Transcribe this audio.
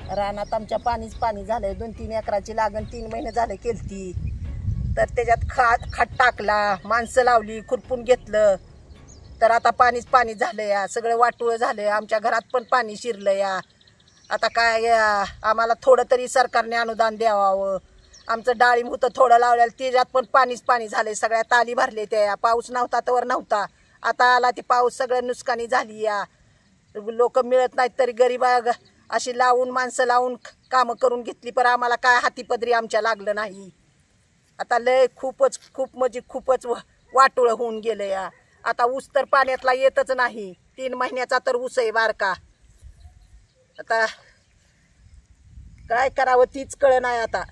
रानात आमच्या पाणीच पाणी झालंय। 2-3 एकराची लागण 3 महिने झाले केलती, तर त्याच्यात खत टाकला, माणसं लावली, खुरपून घेतलं, तर आता पाणीच पाणी झालं या। सगळं वाटोळं झालं, आमच्या घरात पण पाणी शिरलं या। आता काय आम्हाला थोडं तरी सरकारने अनुदान द्यावं। आमचं डाळिंब होतं थोडं लावलेलं, त्याच्यात पण पाणीच पाणी झालंय, सगळ्या ताली भरले त्या। पाऊस नव्हता तर नव्हता, आता आला ती पाऊस, सगळं नुकसानी झाली या। लोक मिळत नाहीत तरी गरीब अशी लावून माणसं लावून कामं करून घेतली, पण आम्हाला काय हातीपदरी आमच्या लागलं नाही। आता लय खूप म्हणजे खूपच वाटोळं होऊन गेलं या। आता ऊस तर पाण्यातला येतच नाही, 3 महिन्याचा तर ऊस आहे बारका। आता काय करावं तीच कळ नाही आता।